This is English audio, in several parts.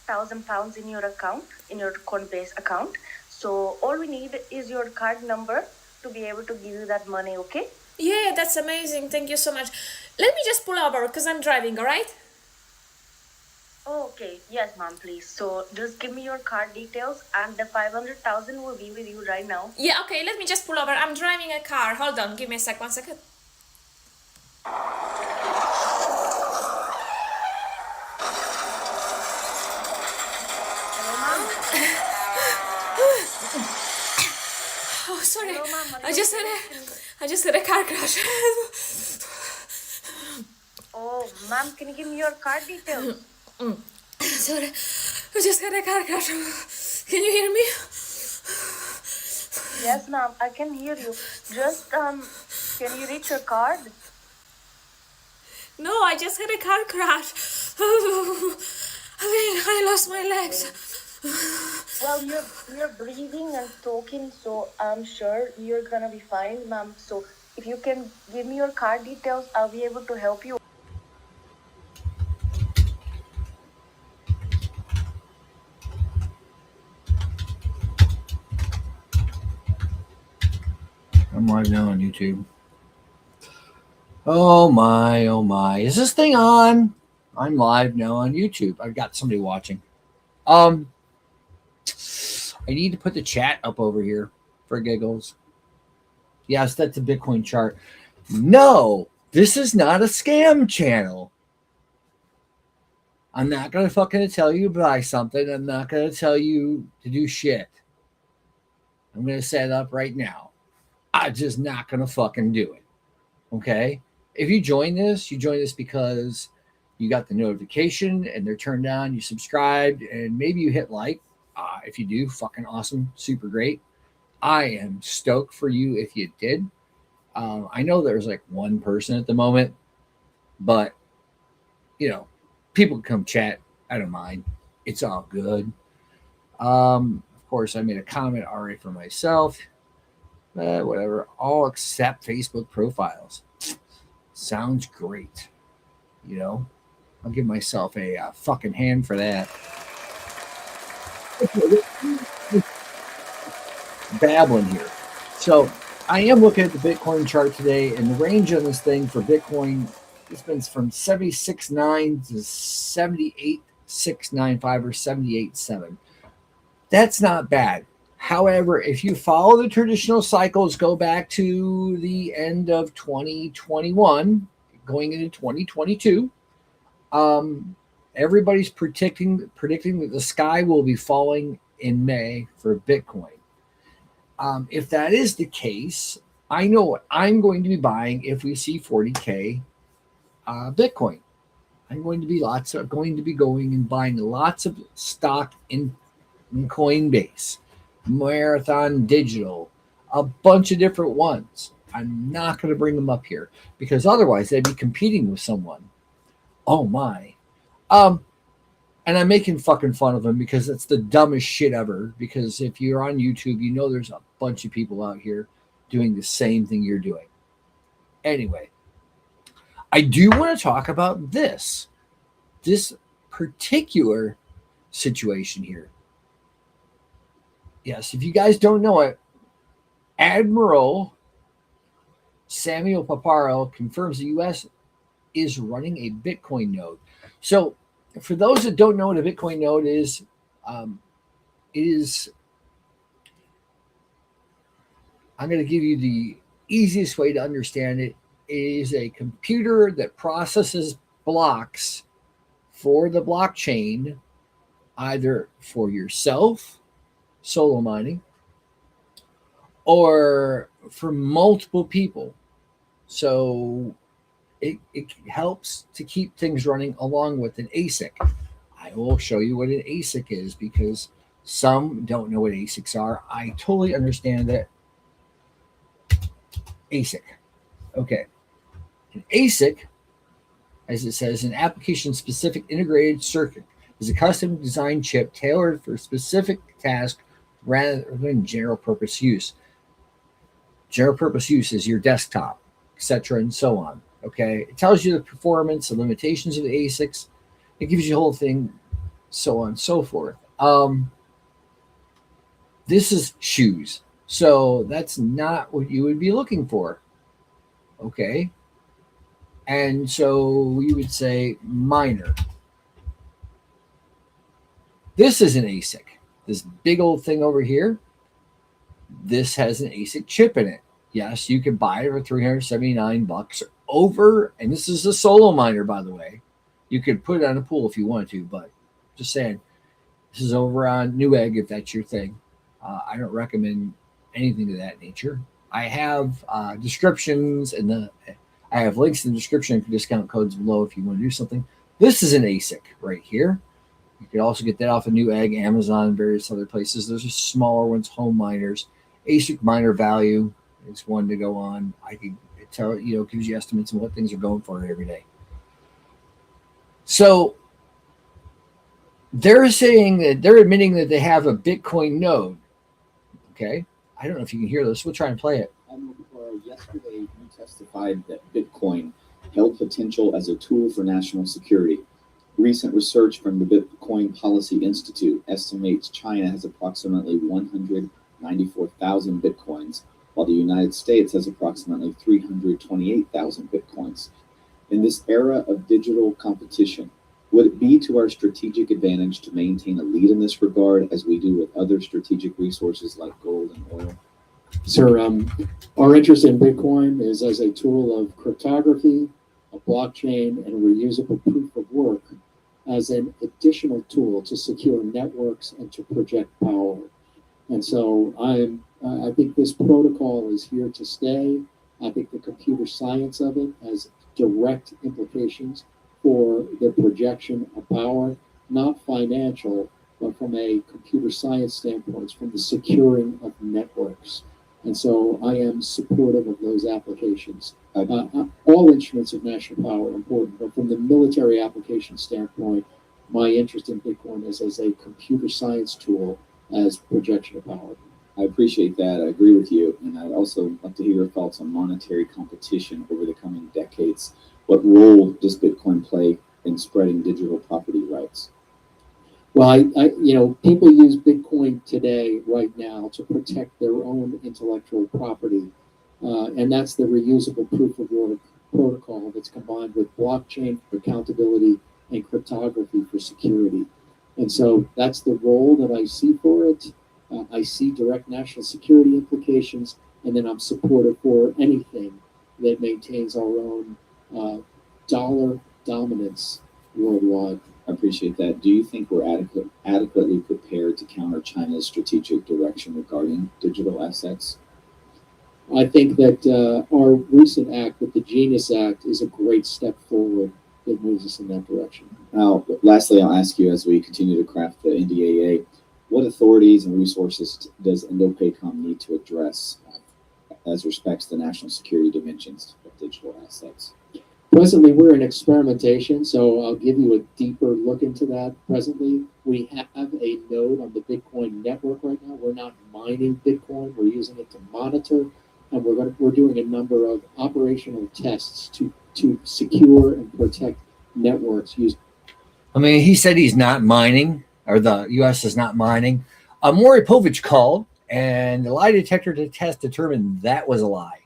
£500,000 in your account, in your Coinbase account. So all we need is your card number to be able to give you that money, okay? Yeah, that's amazing. Thank you so much. Let me just pull over because I'm driving, all right? Oh, okay. Yes, ma'am, please. So just give me your card details and the 500,000 will be with you right now. Yeah, okay, let me just pull over. I'm driving a car. Hold on, give me a sec, 1 second. Hello, ma'am. Oh, sorry. Hello, ma'am. I just had a car crash. Oh, ma'am, can you give me your card details? Sorry. I just had a car crash. Can you hear me? Yes, ma'am, I can hear you. Just, can you reach your card? No, I just had a car crash. I think I lost my legs. Well, you're breathing and talking, so I'm sure you're gonna be fine, ma'am. So if you can give me your card details, I'll be able to help you. I'm live now on YouTube. Oh my, oh my. Is this thing on? I'm live now on YouTube. I've got somebody watching. I need to put the chat up over here for giggles. Yes, that's a Bitcoin chart. No, this is not a scam channel. I'm not going to fucking tell you to buy something. I'm not going to tell you to do shit. I'm going to set it up right now. I'm just not going to fucking do it. Okay? If you join this because you got the notification and they're turned on, you subscribed, and maybe you hit like. If you do, fucking awesome, super great. I am stoked for you if you did. I know there's like one person at the moment, but people can come chat. I don't mind. It's all good. Of course, I made a comment already for myself. Whatever. All except Facebook profiles. Sounds great. I'll give myself a fucking hand for that. Babbling here. So I am looking at the Bitcoin chart today, and the range on this thing for Bitcoin has been from 76.9 to 78.695 or 78.7. That's not bad. However, if you follow the traditional cycles, go back to the end of 2021, going into 2022, everybody's predicting that the sky will be falling in May for Bitcoin. If that is the case, I know what I'm going to be buying if we see 40K Bitcoin. I'm going to be going and buying lots of stock in Coinbase, Marathon Digital, a bunch of different ones. I'm not going to bring them up here because otherwise they'd be competing with someone. Oh my. And I'm making fucking fun of them because it's the dumbest shit ever. Because if you're on YouTube, you know there's a bunch of people out here doing the same thing you're doing. Anyway, I do want to talk about this particular situation here. Yes, if you guys don't know it, Admiral Samuel Paparo confirms the U.S. is running a Bitcoin node. So, for those that don't know what a Bitcoin node is, I'm going to give you the easiest way to understand it. It is a computer that processes blocks for the blockchain, either for yourself, solo mining, or for multiple people. So it helps to keep things running along with an ASIC. I will show you what an ASIC is because some don't know what ASICs are. I totally understand that. ASIC. Okay. An ASIC, as it says, an application-specific integrated circuit, is a custom designed chip tailored for a specific task rather than general purpose use. General purpose use is your desktop, etc., and so on. Okay, it tells you the performance, the limitations of the ASICs. It gives you the whole thing so on and so forth. This is shoes. So that's not what you would be looking for. Okay. And so we would say miner. This is an ASIC. This big old thing over here, this has an ASIC chip in it. Yes, you can buy it for $379 over, and this is a solo miner, by the way. You could put it on a pool if you wanted to, but just saying, this is over on Newegg if that's your thing. I don't recommend anything of that nature. I have descriptions and I have links in the description for discount codes below if you want to do something. This is an ASIC right here. You could also get that off of Newegg, Amazon, and various other places. Those are smaller ones, home miners. ASIC miner value is one to go on. I could tell, gives you estimates on what things are going for every day. So they're saying that they're admitting that they have a Bitcoin node. Okay. I don't know if you can hear this. We'll try and play it. Yesterday, you testified that Bitcoin held potential as a tool for national security. Recent research from the Bitcoin Policy Institute estimates China has approximately 194,000 Bitcoins, while the United States has approximately 328,000 Bitcoins. In this era of digital competition, would it be to our strategic advantage to maintain a lead in this regard as we do with other strategic resources like gold and oil? Sir, our interest in Bitcoin is as a tool of cryptography, a blockchain, and a reusable proof of work as an additional tool to secure networks and to project power. And so I think this protocol is here to stay. I think the computer science of it has direct implications for the projection of power, not financial, but from a computer science standpoint, from the securing of networks. And so I am supportive of those applications. All instruments of national power are important, but from the military application standpoint, my interest in Bitcoin is as a computer science tool as projection of power. I appreciate that. I agree with you. And I'd also like to hear your thoughts on monetary competition over the coming decades. What role does Bitcoin play in spreading digital property rights? Well, people use Bitcoin today, right now, to protect their own intellectual property. And that's the reusable proof of work protocol that's combined with blockchain for accountability and cryptography for security. And so that's the role that I see for it. I see direct national security implications, and then I'm supportive for anything that maintains our own dollar dominance worldwide. I appreciate that. Do you think we're adequately prepared to counter China's strategic direction regarding digital assets? I think that our recent act with the Genius Act is a great step forward that moves us in that direction. Now, lastly, I'll ask you as we continue to craft the NDAA, what authorities and resources does INDOPACOM need to address as respects the national security dimensions of digital assets? Presently, we're in experimentation, so I'll give you a deeper look into that. Presently, we have a node on the Bitcoin network right now. We're not mining Bitcoin. We're using it to monitor, and we're doing a number of operational tests to secure and protect networks. He said he's not mining, or the U.S. is not mining. Maury Povich called, and the lie detector test determined that was a lie.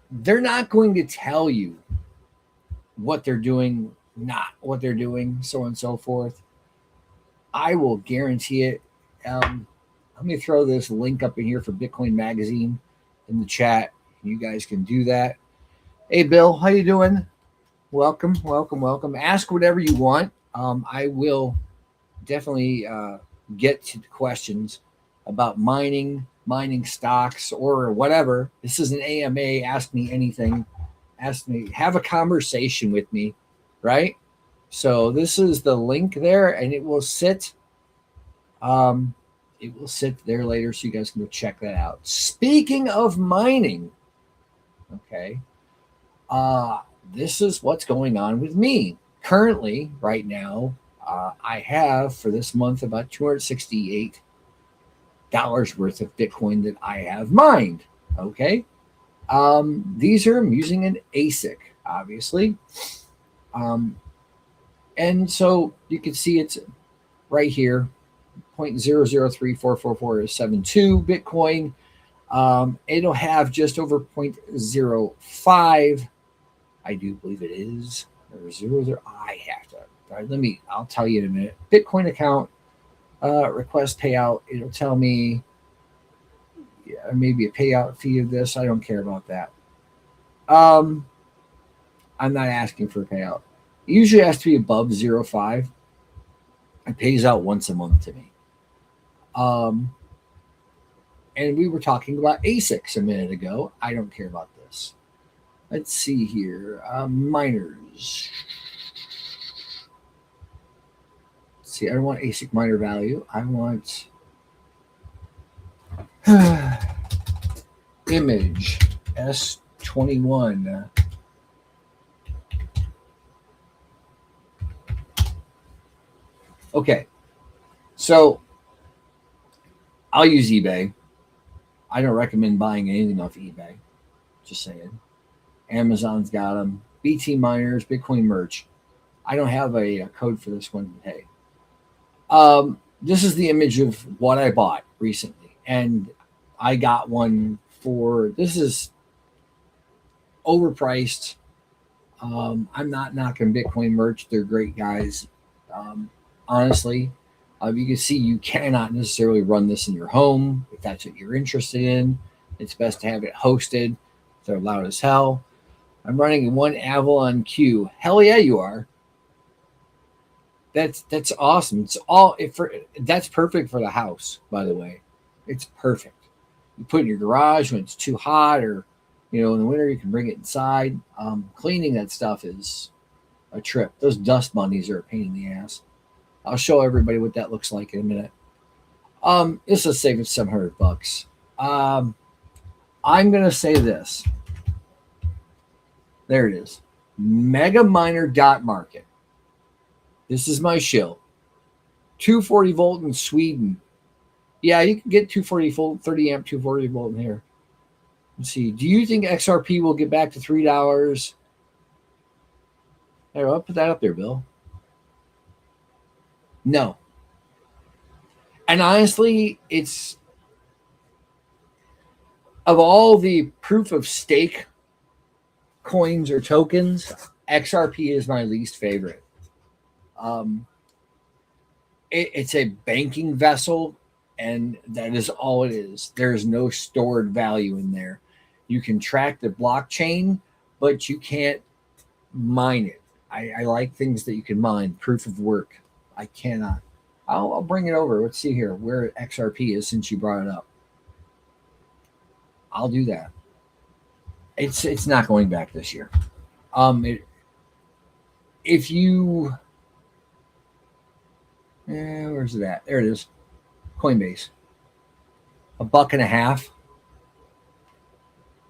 They're not going to tell you what they're doing, not what they're doing, so on and so forth. I will guarantee it. Let me throw this link up in here for Bitcoin Magazine in the chat. You guys can do that. Hey, Bill, how you doing? Welcome. Ask whatever you want. I will definitely get to the questions about mining stocks or whatever. This is an AMA. Ask me anything. Ask me. Have a conversation with me, right? So this is the link there, and it will sit. It will sit there later, so you guys can go check that out. Speaking of mining, okay, this is what's going on with me currently. Right now, I have for this month about $268 worth of Bitcoin that I have mined. Okay. I'm using an ASIC, obviously. And so you can see it's right here, 0.00344472 Bitcoin. It'll have just over 0.05. I do believe it is. Or 00. I have to. All right, I'll tell you in a minute. Bitcoin account, request payout. It'll tell me maybe a payout fee of this. I don't care about that. I'm not asking for a payout. It usually has to be above 0.5. It pays out once a month to me. And we were talking about ASICs a minute ago. I don't care about this. Let's see here. Miners. Let's see, I don't want ASIC miner value. I want image S21. Okay. So I'll use eBay. I don't recommend buying anything off eBay. Just saying. Amazon's got them. BT miners, Bitcoin merch. I don't have a code for this one today. This is the image of what I bought recently. And I got one for, this is overpriced. I'm not knocking Bitcoin merch. They're great guys. Honestly, you can see you cannot necessarily run this in your home if that's what you're interested in. It's best to have it hosted. They're loud as hell. I'm running one Avalon Q. Hell yeah, you are. That's awesome. That's perfect for the house, by the way. It's perfect. You put it in your garage when it's too hot, or in the winter you can bring it inside. Cleaning that stuff is a trip. Those dust bunnies are a pain in the ass. I'll show everybody what that looks like in a minute. This will save us $700. I'm gonna say this. There it is. Megaminer.market. This is my shill. 240 volt in Sweden. Yeah, you can get 240 volt, 30 amp 240 volt in here. Let's see. Do you think XRP will get back to $3? There, I'll put that up there, Bill. No. And honestly, it's of all the proof of stake coins or tokens, XRP is my least favorite. It's a banking vessel, and that is all it is. There's no stored value in there. You can track the blockchain, but you can't mine it. I like things that you can mine. Proof of work. I cannot. I'll bring it over. Let's see here where XRP is, since you brought it up. I'll do that. It's not going back this year. If you where's it at? There it is. Coinbase. $1.50. Let's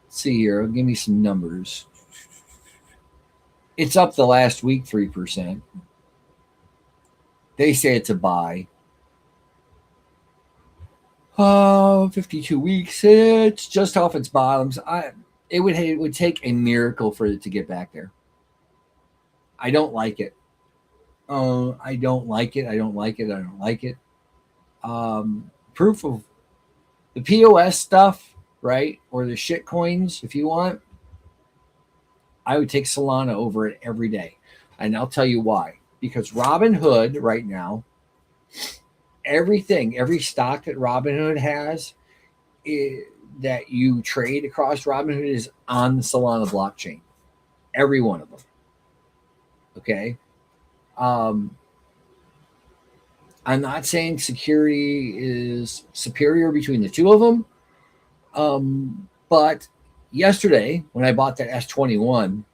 see here. Give me some numbers. It's up the last week 3%. They say it's a buy. 52 weeks. It's just off its bottoms. It would take a miracle for it to get back there. I don't like it. I don't like it. I don't like it. I don't like it. Proof of the POS stuff, right? Or the shit coins, if you want. I would take Solana over it every day. And I'll tell you why. Because Robinhood right now, every stock that Robinhood has that you trade across Robinhood is on the Solana blockchain. Every one of them. Okay. I'm not saying security is superior between the two of them. But yesterday, when I bought that S21,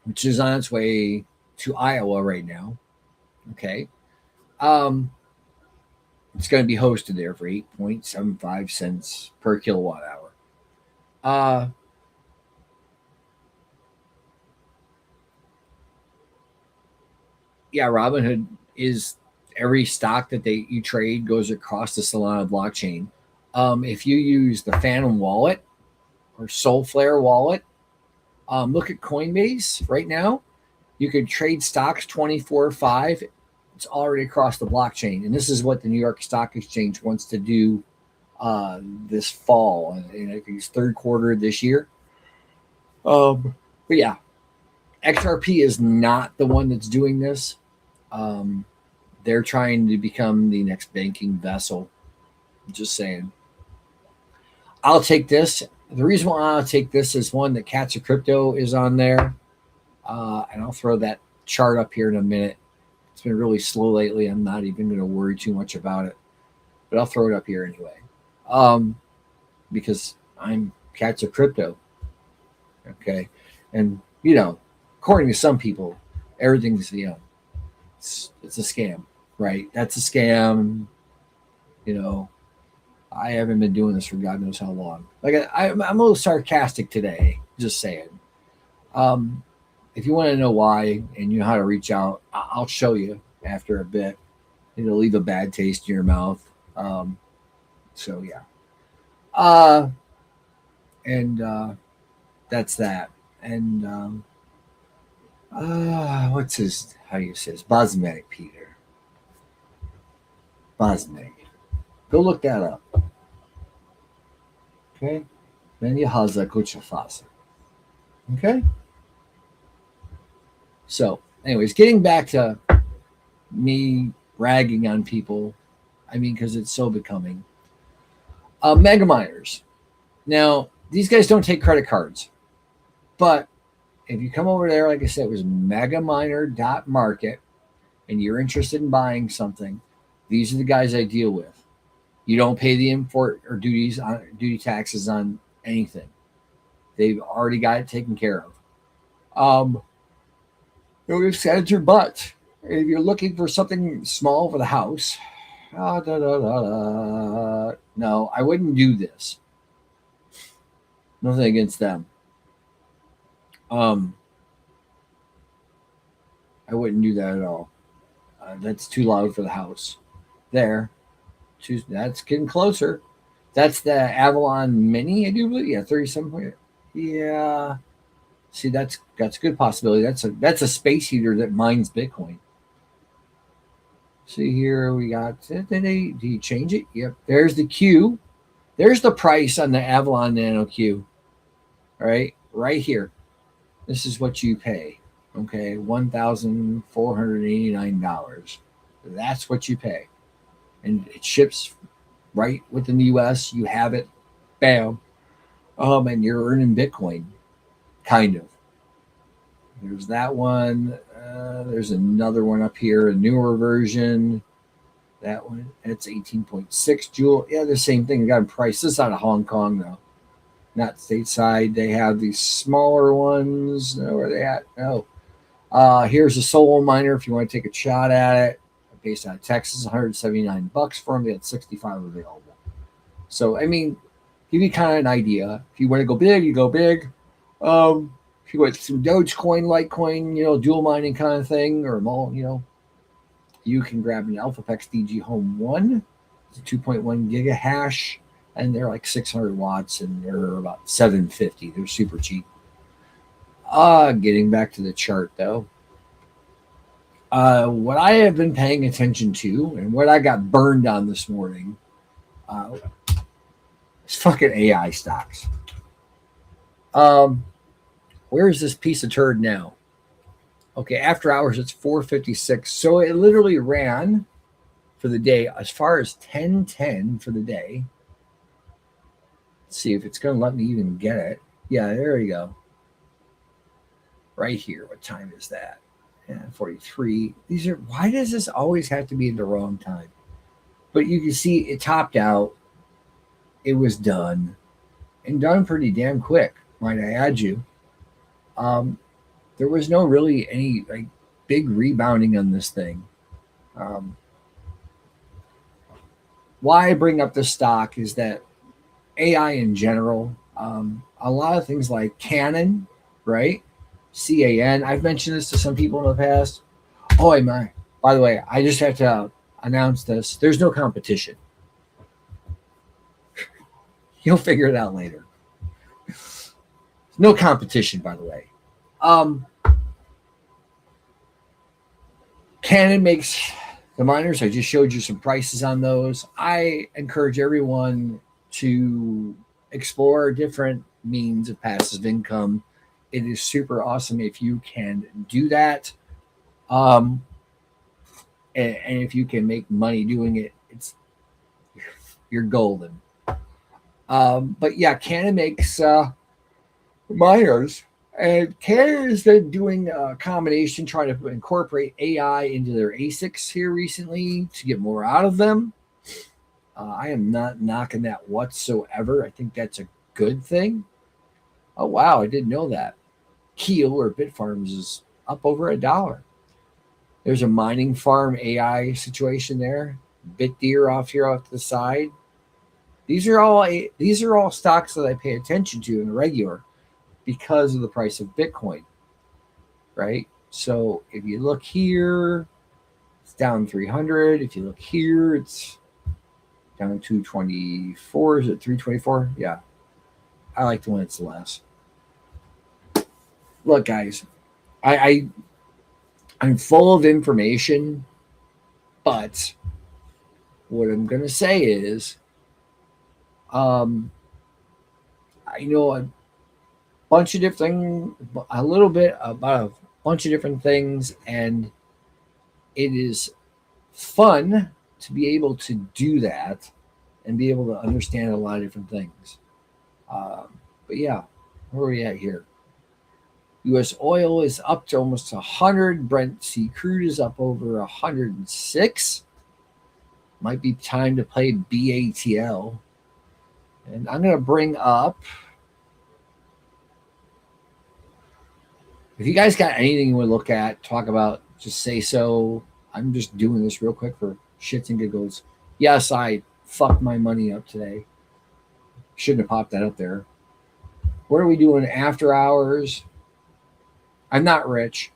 which is on its way to Iowa right now, okay, it's going to be hosted there for 8.75 cents per kilowatt hour. Yeah, Robinhood is every stock that you trade goes across the Solana blockchain. If you use the Phantom wallet or Soulflare wallet, look at Coinbase right now. You could trade stocks 24/5. It's already across the blockchain. And this is what the New York Stock Exchange wants to do this fall. And I think it's third quarter this year. But yeah, XRP is not the one that's doing this. They're trying to become the next banking vessel. Just saying. I'll take this. The reason why I'll take this is one that Cats of Crypto is on there. And I'll throw that chart up here in a minute. It's been really slow lately. I'm not even going to worry too much about it. But I'll throw it up here anyway. Because I'm Cats of Crypto. Okay. And, according to some people, everything's, it's a scam, right? That's a scam. I haven't been doing this for God knows how long. Like I'm a little sarcastic today, just saying. If you want to know why and you know how to reach out, I'll show you after a bit. It'll leave a bad taste in your mouth. So yeah. And that's that. And what's his? How do you say this? Bosmetic Peter. Bosmetic. Go look that up. Okay. Then you haza kucha fasa. Okay. So, anyways, getting back to me ragging on people, because it's so becoming. Mega miners. Now, these guys don't take credit cards, but if you come over there, like I said, it was megaminer.market, and you're interested in buying something, these are the guys I deal with. You don't pay the import or duty taxes on anything. They've already got it taken care of. We've said your butt. If you're looking for something small for the house, no, I wouldn't do this. Nothing against them. I wouldn't do that at all. That's too loud for the house. There. That's getting closer. That's the Avalon Mini, I do believe. Yeah, 37. Yeah. See, that's a good possibility. That's a space heater that mines Bitcoin. See here, we got. Do you change it? Yep. There's the Q. There's the price on the Avalon Nano Q. All right here. This is what you pay. Okay, $1,489. That's what you pay, and it ships right within the U.S. You have it, bam, and you're earning Bitcoin, kind of. There's that one. There's another one up here, a newer version. That one, it's 18.6 joule. Yeah, the same thing. You got a price. This is out of Hong Kong though, not stateside. They have these smaller ones. No, where are they at? No. Here's a solo miner if you want to take a shot at it. Based out of Texas, $179 for them. They had 65 available. So give you kind of an idea. If you want to go big, you go big. If you want some Dogecoin, Litecoin, dual mining kind of thing, or you can grab an AlphaPex DG Home 1. It's a 2.1 gigahash, and they're like 600 watts, and they're about $750. They're super cheap. Getting back to the chart though. What I have been paying attention to and what I got burned on this morning is fucking AI stocks. Where's this piece of turd now? Okay, after hours, it's 4:56. So it literally ran for the day as far as 10:10 for the day. Let's see if it's going to let me even get it. Yeah, there we go. Right here. What time is that? 43. Why does this always have to be at the wrong time? But you can see it topped out. It was done, and done pretty damn quick, might I add you. There was no really any big rebounding on this thing. Why I bring up this stock is that AI in general, a lot of things like Canon, right? CAN. I've mentioned this to some people in the past. Oh my! By the way, I just have to announce this. There's no competition. You'll figure it out later. No competition, by the way. Canon makes the miners. I just showed you some prices on those. I encourage everyone to explore different means of passive income. It is super awesome if you can do that. And if you can make money doing it, you're golden. But yeah, Canon makes miners, and Canon has been doing a combination, trying to incorporate AI into their ASICs here recently to get more out of them. I am not knocking that whatsoever. I think that's a good thing. Oh wow, I didn't know that. Keel or Bitfarms is up over $1. There's a mining farm AI situation there. Bitdeer off here off to the side. These are all stocks that I pay attention to in the regular because of the price of Bitcoin, right? So if you look here, it's down 300. If you look here, it's down 224. Is it 324? Yeah. I like the when it's less. Look, guys, I'm full of information, but what I'm gonna say is, I know a bunch of different, a little bit about a bunch of different things, and it is fun to be able to do that and be able to understand a lot of different things. But yeah, where are we at here? U.S. oil is up to almost 100. Brent C crude is up over 106. Might be time to play BATL. And I'm going to bring up, if you guys got anything you want to look at, talk about, just say so. I'm just doing this real quick for shits and giggles. Yes, I fucked my money up today. Shouldn't have popped that up there. What are we doing after hours? I'm not rich.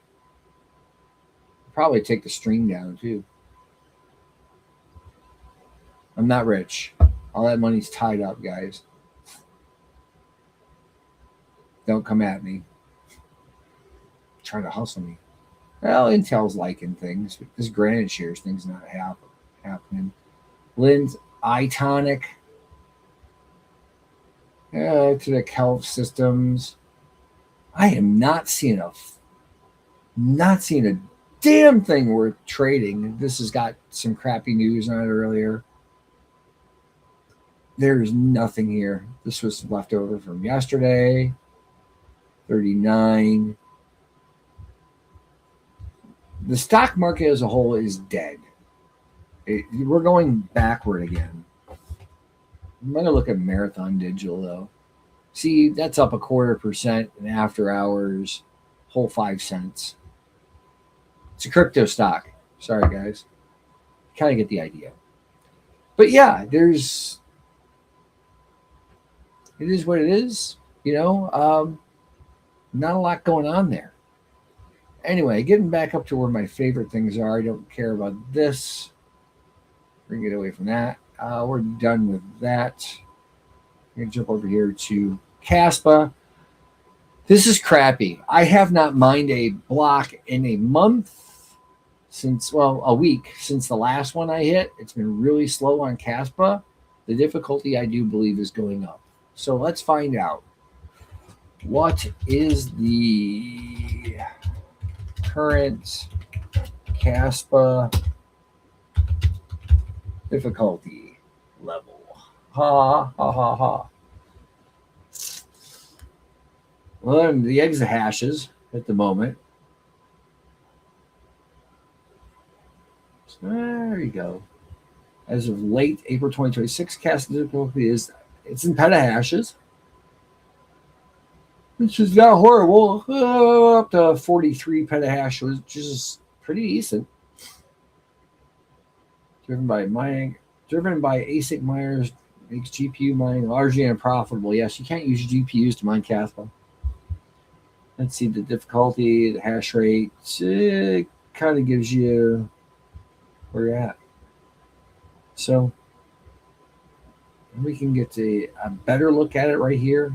I'll probably take the stream down too. I'm not rich. All that money's tied up, guys. Don't come at me. Trying to hustle me. Well, Intel's liking things, but this Granite Shares thing's not happening. Lynn's iTonic. To the Health Systems. I am not seeing a damn thing worth trading. This has got some crappy news on it earlier. There's nothing here. This was left over from yesterday. 39. The stock market as a whole is dead. We're going backward again. I'm going to look at Marathon Digital, though. See, that's up 0.25% in after hours, whole 5 cents. It's a crypto stock. Sorry, guys. Kind of get the idea. But yeah, it is what it is. Not a lot going on there. Anyway, getting back up to where my favorite things are. I don't care about this. We're going to get away from that. We're done with that. I'm going to jump over here to Caspa. This is crappy. I have not mined a block in a month a week since the last one I hit. It's been really slow on Caspa. The difficulty, I do believe, is going up. So let's find out. What is the current Caspa difficulty level? Ha, ha, ha, ha. Well, the exahashes at the moment. So there you go. As of late April 2026, Caspa difficulty it's in petahashes, which is not horrible. Up to 43 petahash, which is pretty decent. Driven by ASIC miners, makes GPU mining largely unprofitable. Yes, you can't use GPUs to mine Caspa. Let's see the difficulty, the hash rate. It kind of gives you where you're at. So we can get a better look at it right here.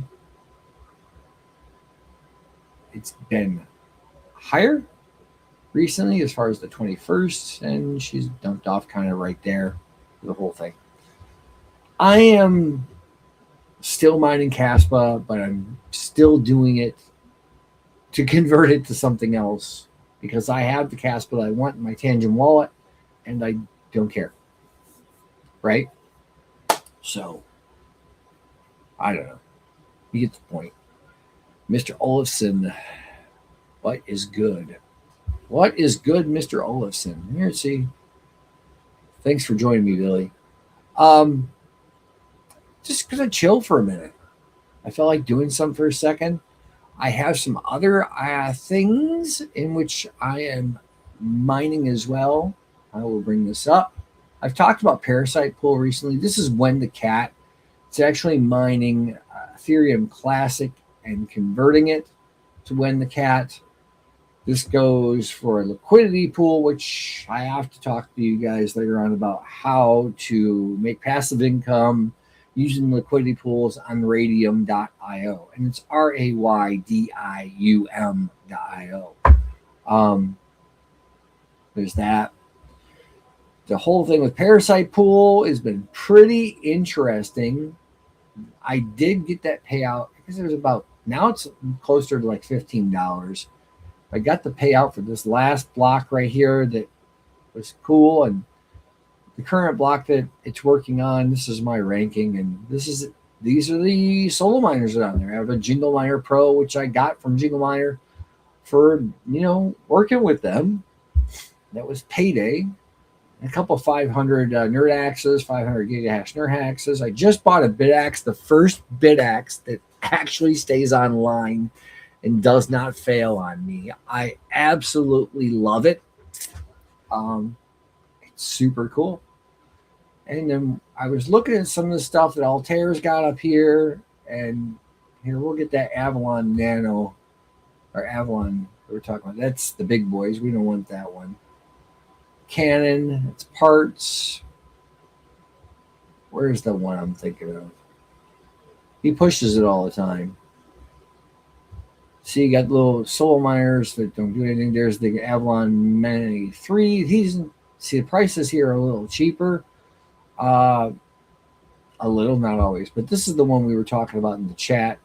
It's been higher. recently, as far as the 21st, and she's dumped off kind of right there, the whole thing. I am still mining Caspa, but I'm still doing it to convert it to something else because I have the Caspa that I want in my Tangent wallet, and I don't care. Right? So, I don't know. You get the point. Mr. Olafson, what is good? What is good, Mr. Olafson? Here, see. Thanks for joining me, Billy. Just gonna chill for a minute. I felt like doing something for a second. I have some other things in which I am mining as well. I will bring this up. I've talked about Parasite Pool recently. This is When the Cat. It's actually mining Ethereum Classic and converting it to When the Cat. This goes for a liquidity pool, which I have to talk to you guys later on about how to make passive income using liquidity pools on radium.io. And it's RAYDIUM.io. There's that. The whole thing with Parasite Pool has been pretty interesting. I did get that payout because it was about, now it's closer to like $15. I got the payout for this last block right here that was cool, and the current block that it's working on, this is my ranking, and these are the solo miners that are on there. I have a Jingle Miner Pro, which I got from Jingle Miner for, working with them. That was payday. A couple 500 nerd axes, 500 gigahash nerd axes. I just bought a Bitaxe, the first Bitaxe that actually stays online and does not fail on me. I absolutely love it. It's super cool. And then I was looking at some of the stuff that Altair's got up here, and here we'll get that Avalon Nano or Avalon we're talking about. That's the big boys. We don't want that one. Canon, it's parts. Where's the one I'm thinking of? He pushes it all the time. See, you got little solo miners that don't do anything. There's the Avalon Mini 3. See, the prices here are a little cheaper. A little, not always. But this is the one we were talking about in the chat.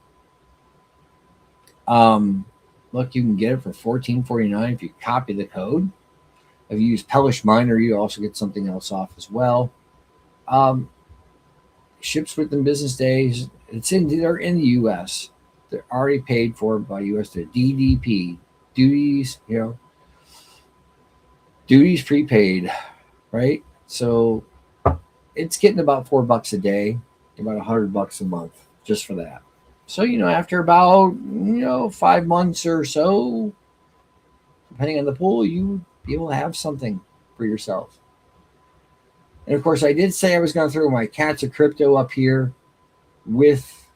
Look, you can get it for $14.49 if you copy the code. If you use Pelish Miner, you also get something else off as well. Ships within business days. They're in the U.S. They're already paid for by U.S. They're DDP duties. Duties prepaid, right? So it's getting about $4 a day, about $100 a month just for that. So after about 5 months or so, depending on the pool, you be able to have something for yourself. And of course, I did say I was going to throw my Cats of Crypto up here with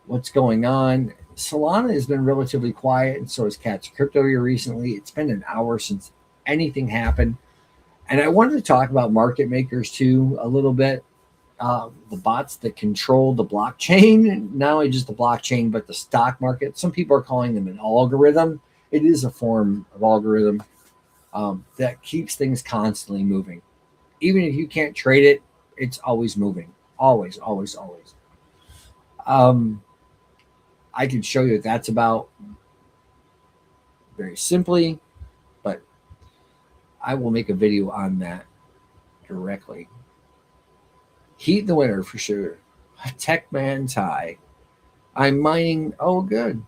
what's going on. Solana has been relatively quiet, and so has Cats of Crypto here recently. It's been an hour since anything happened. And I wanted to talk about market makers too a little bit. The bots that control the blockchain, not only just the blockchain, but the stock market. Some people are calling them an algorithm. It is a form of algorithm that keeps things constantly moving. Even if you can't trade it, it's always moving. Always, always, always. I can show you what that's about very simply, but I will make a video on that directly. Heat the winner for sure. Techman Tie. I'm mining. Oh, good.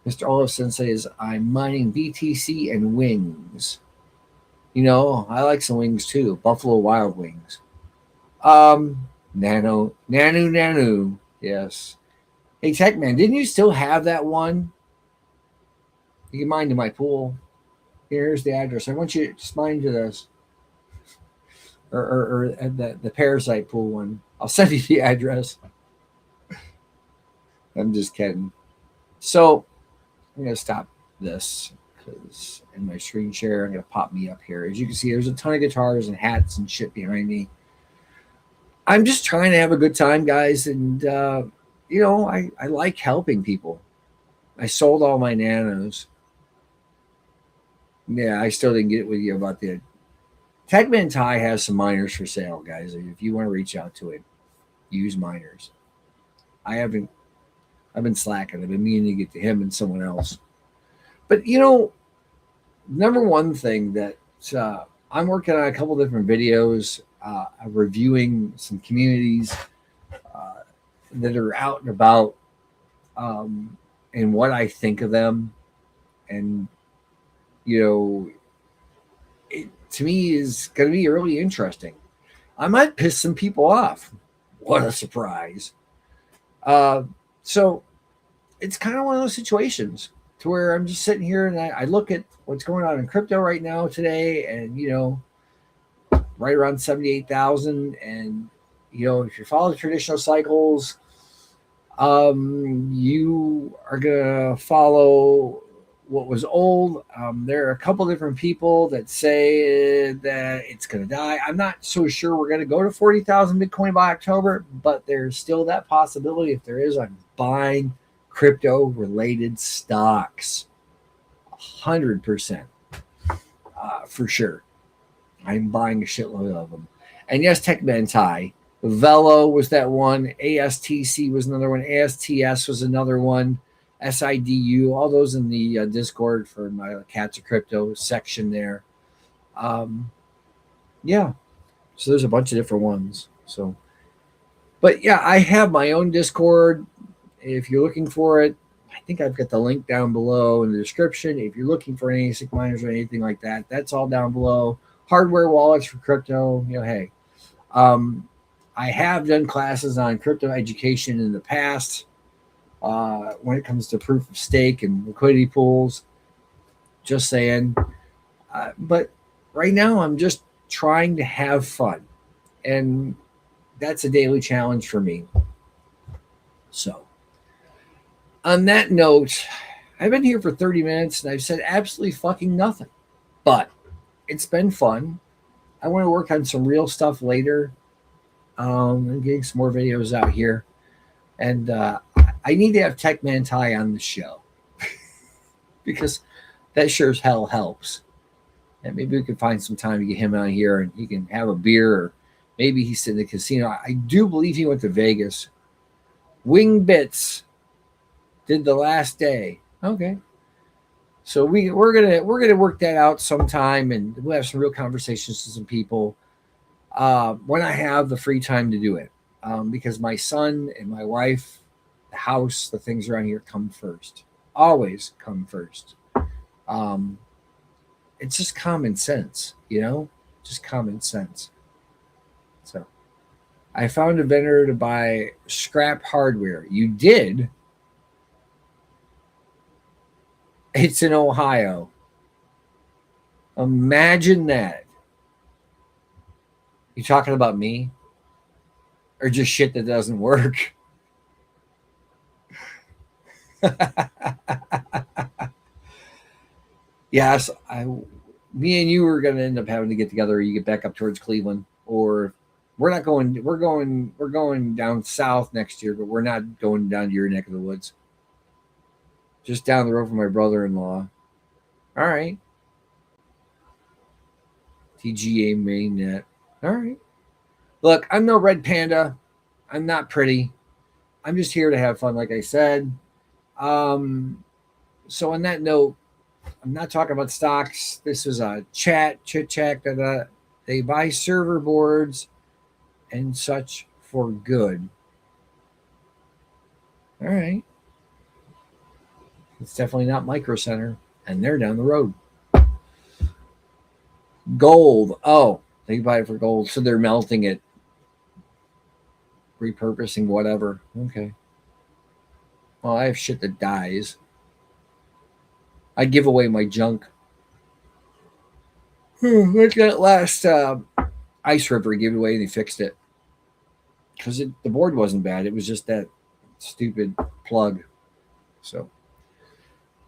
Mr. Olafson says, I'm mining BTC and wings. I like some wings too. Buffalo Wild Wings. Nano. Yes. Hey, Techman, didn't you still have that one? You can mine to my pool. Here's the address. I want you to just mine to this. Or the Parasite Pool one. I'll send you the address. I'm just kidding. So I'm going to stop this because in my screen share, I'm going to pop me up here. As you can see, there's a ton of guitars and hats and shit behind me. I'm just trying to have a good time, guys. And, I like helping people. I sold all my nanos. Yeah, I still didn't get with you about the Techman Ty has some miners for sale, guys. If you want to reach out to him, use miners. I haven't. I've been slacking. I've been meaning to get to him and someone else. But number one thing that I'm working on a couple different videos, reviewing some communities that are out and about, and what I think of them, and it to me is going to be really interesting. I might piss some people off. What a surprise! Uh, so it's kind of one of those situations to where I'm just sitting here and I look at what's going on in crypto right now today, and right around 78,000, and if you follow the traditional cycles, you are gonna follow what was old. There are a couple different people that say that it's gonna die. I'm not so sure we're gonna go to 40,000 Bitcoin by October, but there's still that possibility. If there is, I'm buying crypto related stocks 100%, for sure. I'm buying a shitload of them. And yes, Techman Ty, Velo was that one, ASTC was another one, ASTS was another one, SIDU, all those in the Discord for my Cats of Crypto section there. Yeah, so there's a bunch of different ones. So, but yeah, I have my own Discord. If you're looking for it, I think I've got the link down below in the description. If you're looking for any ASIC miners or anything like that, that's all down below. Hardware wallets for crypto, hey. I have done classes on crypto education in the past when it comes to proof of stake and liquidity pools. Just saying. But right now, I'm just trying to have fun. And that's a daily challenge for me. So, on that note, I've been here for 30 minutes and I've said absolutely fucking nothing. But it's been fun. I want to work on some real stuff later. I'm getting some more videos out here. And I need to have Techman Ty on the show. Because that sure as hell helps. And maybe we can find some time to get him on here and he can have a beer, or maybe he's in the casino. I do believe he went to Vegas. Wing Bits did the last day. Okay. So we're gonna work that out sometime, and we'll have some real conversations with some people when I have the free time to do it. Because my son and my wife, the house, the things around here come first. Always come first. It's just common sense, just common sense. So I found a vendor to buy scrap hardware. You did? It's in Ohio. Imagine that. You talking about me? Or just shit that doesn't work? Yes, me and you are going to end up having to get together. You get back up towards Cleveland, or we're not going. We're going down south next year, but we're not going down to your neck of the woods. Just down the road from my brother-in-law. All right. TGA mainnet. All right. Look, I'm no red panda. I'm not pretty. I'm just here to have fun, like I said. So on that note, I'm not talking about stocks. This is a chit chat. They buy server boards and such for good. All right. It's definitely not Micro Center, and they're down the road. Gold. Oh, they buy it for gold, so they're melting it, repurposing whatever. Okay. Well, I have shit that dies. I give away my junk. Like that last ice ripper he gave away, and he fixed it because the board wasn't bad. It was just that stupid plug. So,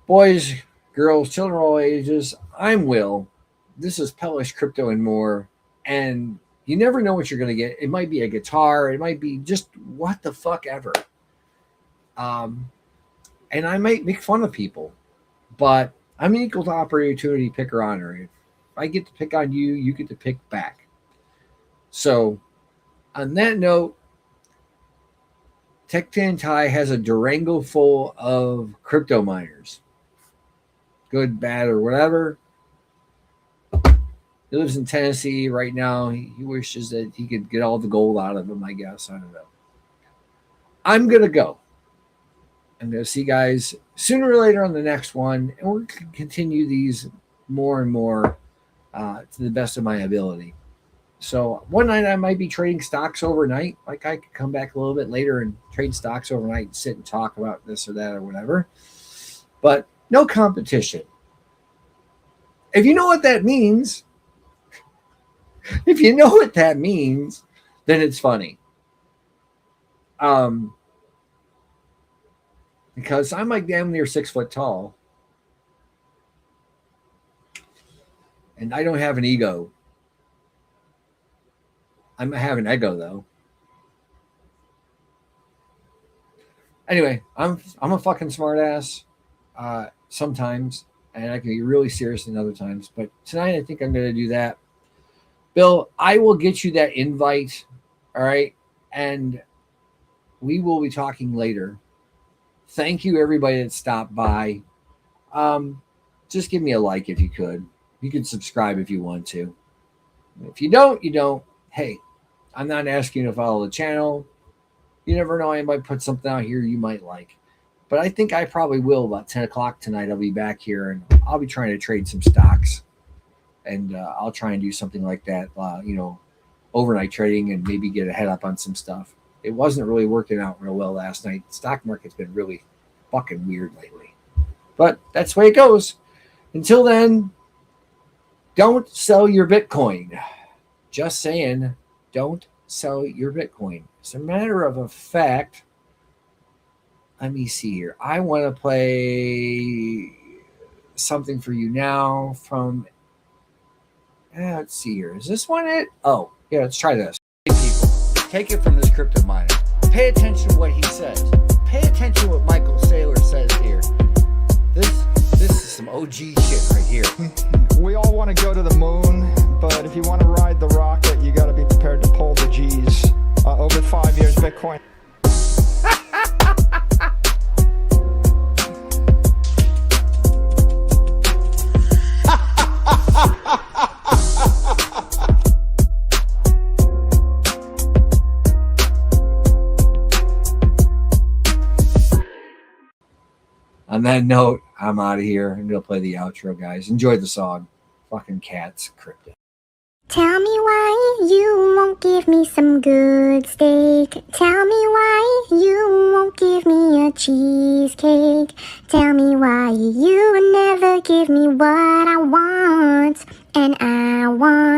boys, girls, children of all ages, I'm Will. This is Pellish Crypto and More. And you never know what you're going to get. It might be a guitar. It might be just what the fuck ever. And I might make fun of people. But I'm an equal opportunity picker honor. If I get to pick on you, you get to pick back. So, on that note, Tech10Tai has a Durango full of crypto miners. Good, bad, or whatever. He lives in Tennessee right now. He wishes that he could get all the gold out of them, I guess. I don't know. I'm going to go. I'm going to see you guys sooner or later on the next one. And we're going to continue these more and more to the best of my ability. So one night I might be trading stocks overnight. Like I could come back a little bit later and trade stocks overnight and sit and talk about this or that or whatever. But no competition. If you know what that means, then it's funny. Because I'm like damn near 6 foot tall. And I don't have an ego. I have an ego though. Anyway, I'm a fucking smartass sometimes, and I can be really serious in other times. But tonight I think I'm going to do that. Bill, I will get you that invite, all right? And we will be talking later. Thank you, everybody that stopped by. Just give me a like if you could. You can subscribe if you want to. If you don't, you don't. Hey, I'm not asking you to follow the channel. You never know. I might put something out here you might like. But I think I probably will about 10 o'clock tonight. I'll be back here, and I'll be trying to trade some stocks. And I'll try and do something like that, overnight trading and maybe get a head up on some stuff. It wasn't really working out real well last night. The stock market's been really fucking weird lately. But that's the way it goes. Until then, don't sell your Bitcoin. Just saying, don't sell your Bitcoin. As a matter of a fact, let me see here. I want to play something for you now from, let's see here. Is this one it? Oh, yeah, let's try this. Hey, people, take it from this crypto miner. Pay attention to what he says. Pay attention to what Michael Saylor says here. This is some OG shit right here. We all want to go to the moon, but if you want to ride the rocket, you got to be prepared to pull the G's. Over 5 years, Bitcoin. On that note, I'm out of here. I'm going to play the outro, guys. Enjoy the song. Fucking cats, crypto. Tell me why you won't give me some good steak. Tell me why you won't give me a cheesecake. Tell me why you never give me what I want. And I want